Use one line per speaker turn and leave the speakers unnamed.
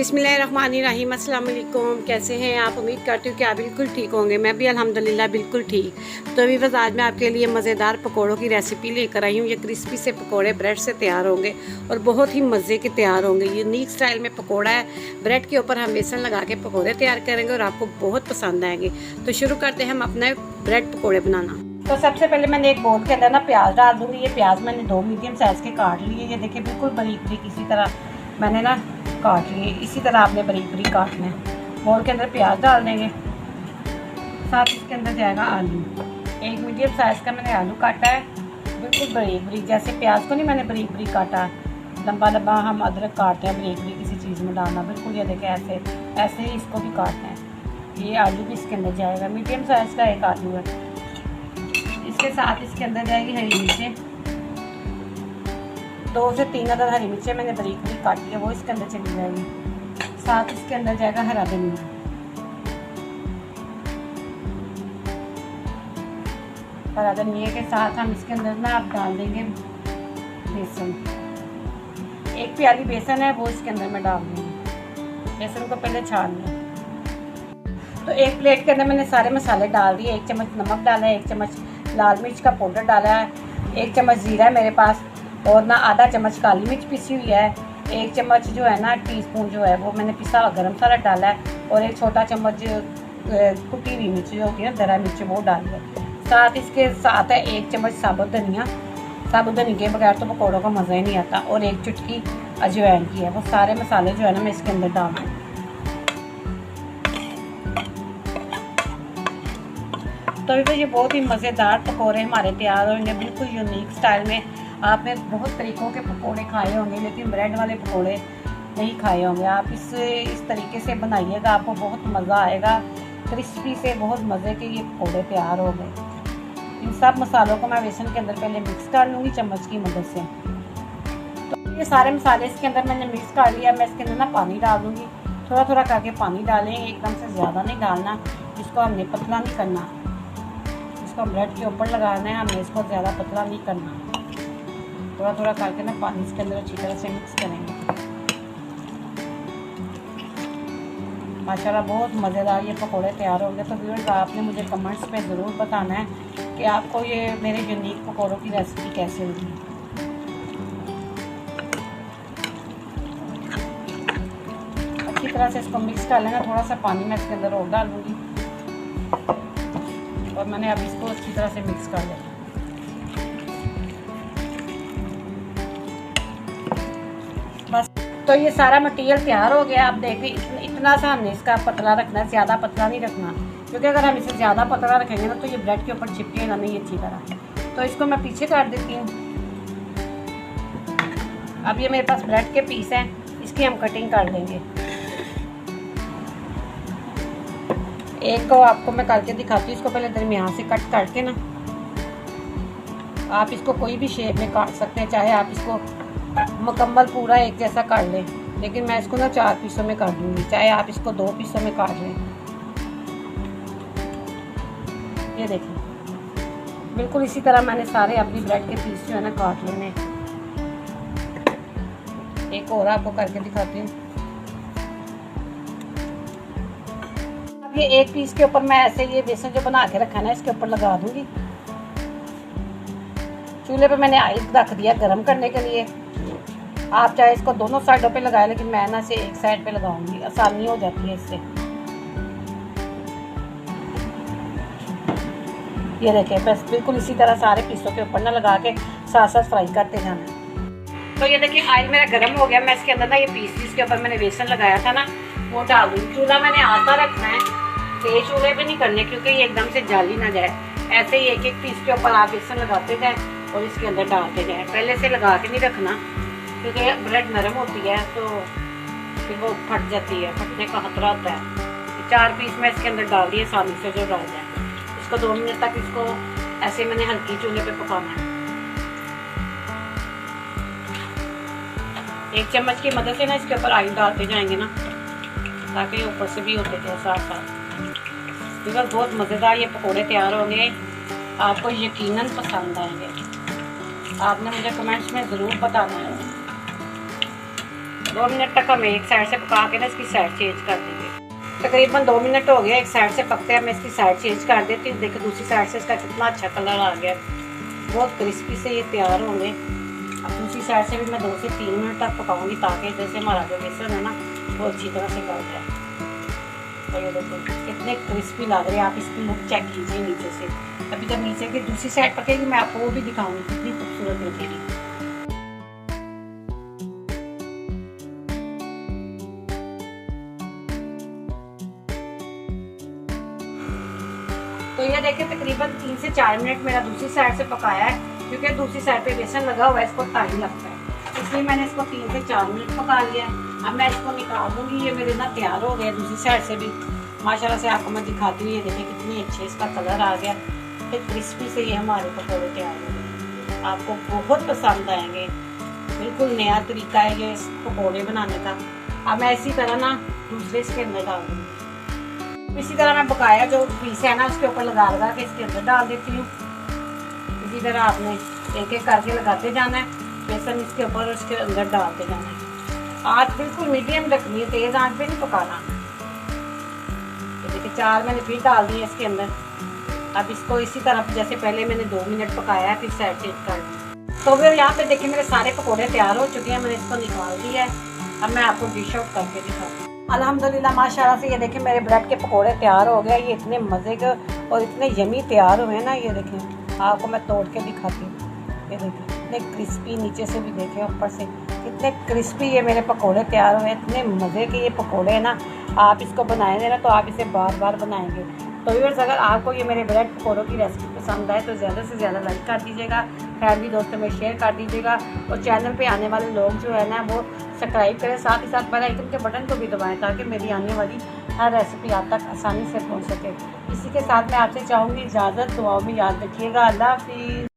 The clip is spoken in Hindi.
बिस्मिल्लाहिर्रहमानिर्रहीम। अस्सलाम वालेकुम। कैसे हैं आप? उम्मीद करती हूँ कि आप बिल्कुल ठीक होंगे। मैं भी अल्हम्दुलिल्लाह बिल्कुल ठीक। तो अभी बस आज मैं आपके लिए मज़ेदार पकौड़ों की रेसिपी लेकर आई हूँ। ये क्रिस्पी से पकौड़े ब्रेड से तैयार होंगे और बहुत ही मज़े के तैयार होंगे। यूनिक स्टाइल में पकौड़ा है। ब्रेड के ऊपर हम बेसन लगा के पकौड़े तैयार करेंगे और आपको बहुत पसंद आएंगे। तो शुरू करते हैं हम अपने ब्रेड पकौड़े बनाना। तो सबसे पहले मैंने एक बोल के अंदर ना प्याज डाल दूँगी। ये प्याज मैंने 2 मीडियम साइज़ के काट लिए। ये देखिए बिल्कुल बारीक बारीक इसी तरह मैंने ना काट लिए। इसी तरह आपने बारीक बारीक काटना है। बोल के अंदर प्याज डाल देंगे, साथ इसके अंदर जाएगा आलू। एक मीडियम साइज़ का मैंने आलू काटा है, बिल्कुल बारीक बारीक। जैसे प्याज को नहीं मैंने बारीक बारीक काटा, लंबा लंबा हम अदरक काटते हैं बारीक बारीक किसी चीज़ में डालना, बिल्कुल ये देखें ऐसे ही इसको भी काटना है। ये आलू भी इसके अंदर जाएगा। मीडियम साइज़ का एक आलू है। इसके साथ इसके अंदर जाएगी हरी मिर्चें। 2 से 3 अदद हरी मिर्चें मैंने बारीक बारीक काटी है, वो इसके अंदर चली जाएगी। साथ इसके अंदर जाएगा हरा धनिया। हरा धनिया के साथ हम इसके अंदर ना आप डाल देंगे बेसन। 1 प्याली बेसन है वो इसके अंदर मैं डाल दूँगी। बेसन को पहले छान लें। तो एक प्लेट के अंदर मैंने सारे मसाले डाल दिए। 1 चम्मच नमक डाला है, 1 चम्मच लाल मिर्च का पाउडर डाला है, 1 चम्मच जीरा है मेरे पास, और ना आधा चम्मच काली मिर्च पिसी हुई है। 1 चम्मच जो है ना टीस्पून जो है वो मैंने पिसा हुआ गरम मसाला डाला है, और 1 छोटा चम्मच कुटी हुई मिर्च जो होती है ना दरा मिर्च वो डाली है। साथ इसके साथ है 1 चम्मच साबुत धनिया। साबुत धनिया के बगैर तो पकौड़ों का मज़ा ही नहीं आता। और 1 चुटकी अजवाइन की है। वो सारे मसाले जो है ना मैं इसके अंदर डाल दूँ। तो अभी ये बहुत ही मज़ेदार पकौड़े हमारे तैयार होंगे, बिल्कुल यूनिक स्टाइल में। आपने बहुत तरीक़ों के पकौड़े खाए होंगे, लेकिन ब्रेड वाले पकौड़े नहीं खाए होंगे। आप इस तरीके से बनाइएगा, आपको बहुत मज़ा आएगा। क्रिस्पी से बहुत मज़े के ये पकौड़े तैयार हो गए। इन सब मसालों को मैं बेसन के अंदर पहले मिक्स कर लूँगी चम्मच की मदद से। तो ये सारे मसाले इसके अंदर मैंने मिक्स कर लिया। मैं इसके अंदर ना पानी डाल दूँगी। थोड़ा थोड़ा करके पानी डालें, एकदम से ज़्यादा नहीं डालना, जिसको हमने पतला नहीं करना। इसको ब्रेड के ऊपर लगाना है, हमने इसको ज़्यादा पतला नहीं करना। थोड़ा थोड़ा करके ना पानी इसके अंदर अच्छी तरह से मिक्स करेंगे। माशाल्लाह बहुत मज़ेदार ये पकौड़े तैयार होंगे। तो व्यूअर्स आपने मुझे कमेंट्स में ज़रूर बताना है कि आपको ये मेरे यूनिक पकौड़ों की रेसिपी कैसे लगी। अच्छी तरह से इसको मिक्स कर लेना। थोड़ा सा पानी मैं इसके अंदर और डाल दूँगी, और मैंने अब इसको अच्छी तरह से मिक्स कर लिया। बस तो ये सारा मटेरियल तैयार हो गया। आप देखिए इतना सा हमने इसका पतला रखना है, ज़्यादा पतला नहीं रखना, क्योंकि अगर हम इसे ज़्यादा पतला रखेंगे ना तो ये ब्रेड के ऊपर चिपकेगा नहीं अच्छी तरह। तो इसको मैं पीछे कर देती हूँ। अब ये मेरे पास ब्रेड के पीस हैं, इसकी हम कटिंग कर लेंगे। एक को आपको मैं करके दिखाती हूँ। इसको पहले दरमियान से कट करके ना आप इसको कोई भी शेप में काट सकते हैं, चाहे आप इसको मुकम्मल पूरा एक जैसा काट लें, लेकिन मैं इसको ना 4 पीसों में काट दूँगी, चाहे आप इसको 2 पीसों में काट लें। ये देखिए बिल्कुल इसी तरह मैंने सारे अपनी ब्रेड के पीस जो है ना काट लेने। एक और आपको करके दिखाती हूँ। अब ये एक पीस के ऊपर मैं ऐसे ये बेसन जो बना के रखा है ना इसके ऊपर लगा दूँगी। चूल्हे पे मैंने आग रख दिया गरम करने के लिए। आप चाहे इसको दोनों साइडों पे लगाएं, लेकिन मैं ना इसे एक साइड पे लगाऊंगी, आसानी हो जाती है इससे। ये देखिए बस बिल्कुल इसी तरह सारे पीसों के ऊपर ना लगा के साथ साथ फ्राई करते जाना। तो ये देखिए ऑयल मेरा गर्म हो गया। मैं इसके अंदर ना ये पीस जिसके ऊपर मैंने बेसन लगाया था ना वो डाल दूँगी। चूल्हा मैंने आटा रखना है, तेज चूल्हे पे नहीं करने, क्योंकि ये एकदम से जाली ना जाए। ऐसे ही एक एक पीस के ऊपर आप बेसन लगाते जाए और इसके अंदर डालते जाए। पहले से लगा के नहीं रखना, क्योंकि ब्रेड नरम होती है तो फिर वो फट जाती है, फटने का खतरा होता है। 4 पीस में इसके अंदर डाल दिए, आसानी से जो डाल जाए। इसको 2 मिनट तक इसको ऐसे मैंने हल्की चूल्हे पे पकाना है। 1 चम्मच की मदद से ना इसके ऊपर ऑयल डालते जाएंगे ना, ताकि ऊपर से भी होते जाए साथ साथ। बिल्कुल बहुत मज़ेदार ये पकौड़े तैयार होंगे, आपको यकीनन पसंद आएंगे। आपने मुझे कमेंट्स में ज़रूर बताना है। 2 मिनट तक हम एक साइड से पका के ना इसकी साइड चेंज कर देंगे। तकरीबन 2 मिनट हो गया एक साइड से पकते हैं, मैं इसकी साइड चेंज कर देती हूँ। देखो दूसरी साइड से इसका कितना अच्छा कलर आ गया, बहुत क्रिस्पी से ये तैयार होंगे। अब दूसरी साइड से भी मैं 2 से 3 मिनट तक पकाऊंगी ताकि जैसे हमारा जो बेसन है ना वो अच्छी तरह से गल जाए। तो ये देखो कितने क्रिस्पी लग रहे हैं, आप इसकी लुक चेक कीजिए नीचे से। अभी जब नीचे की दूसरी साइड पकेगी मैं आपको वो भी दिखाऊंगी कितनी खूबसूरत निकलेगी। तो ये देखिए तकरीबन 3 से 4 मिनट मेरा दूसरी साइड से पकाया है, क्योंकि दूसरी साइड पे बेसन लगा हुआ है, इसको टाइम लगता है, इसलिए मैंने इसको 3 से 4 मिनट पका लिया है। अब मैं इसको निकाल दूंगी। ये मेरे ना तैयार हो गया दूसरी साइड से भी, माशाल्लाह से आपको मैं दिखाती हूँ। ये देखिए कितनी अच्छे इसका कलर आ गया, फिर क्रिस्पी से ये हमारे पकौड़े तैयार हो गए। आपको बहुत पसंद आएंगे, बिल्कुल नया तरीका है ये पकौड़े बनाने का। अब मैं इसी तरह ना दूसरे इसके अंदर डाल दूँगी। इसी तरह मैं बकाया जो पीस है ना उसके ऊपर लगा लगा के इसके अंदर डाल देती हूँ। इसी तरह आपने एक एक करके लगाते जाना है, बेसन इसके ऊपर उसके अंदर डालते जाना है। आँच बिल्कुल मीडियम रखनी है, तेज़ आँच पे नहीं पकाना। देखिए 4 मैंने फिर डाल दिए इसके अंदर। अब इसको इसी तरह जैसे पहले मैंने 2 मिनट पकाया है, फिर साइड चेंज कर दी। तो फिर यहाँ पे देखिए मेरे सारे पकौड़े तैयार हो चुके हैं, मैंने इसको निकाल दिया है। अब मैं आपको डिश आउट करके दिखाती हूँ। अल्हम्दुलिल्लाह माशाल्लाह से ये देखें मेरे ब्रेड के पकोड़े तैयार हो गए। ये इतने मज़े के और इतने यमी तैयार हुए हैं ना। ये देखें आपको मैं तोड़ के दिखाती हूँ। ये देखें इतने क्रिस्पी, नीचे से भी देखें ऊपर से कितने क्रिस्पी ये मेरे पकोड़े तैयार हुए हैं। इतने मज़े के ये पकोड़े हैं ना, आप इसको बनाएंगे ना तो आप इसे बार बार बनाएंगे। तो व्यूअर्स अगर आपको ये मेरे ब्रेड पकौड़ों की रेसिपी पसंद आए तो ज़्यादा से ज़्यादा लाइक कर दीजिएगा, फैमिली दोस्तों में शेयर कर दीजिएगा, और चैनल पे आने वाले लोग जो है ना वो सब्सक्राइब करें, साथ ही साथ बेल आइकन के बटन को भी दबाएं ताकि मेरी आने वाली हर रेसिपी आप तक आसानी से पहुंच सके। इसी के साथ मैं आपसे चाहूँगी इजाज़त, दुआओं में याद रखिएगा। अल्लाह हाफिज़।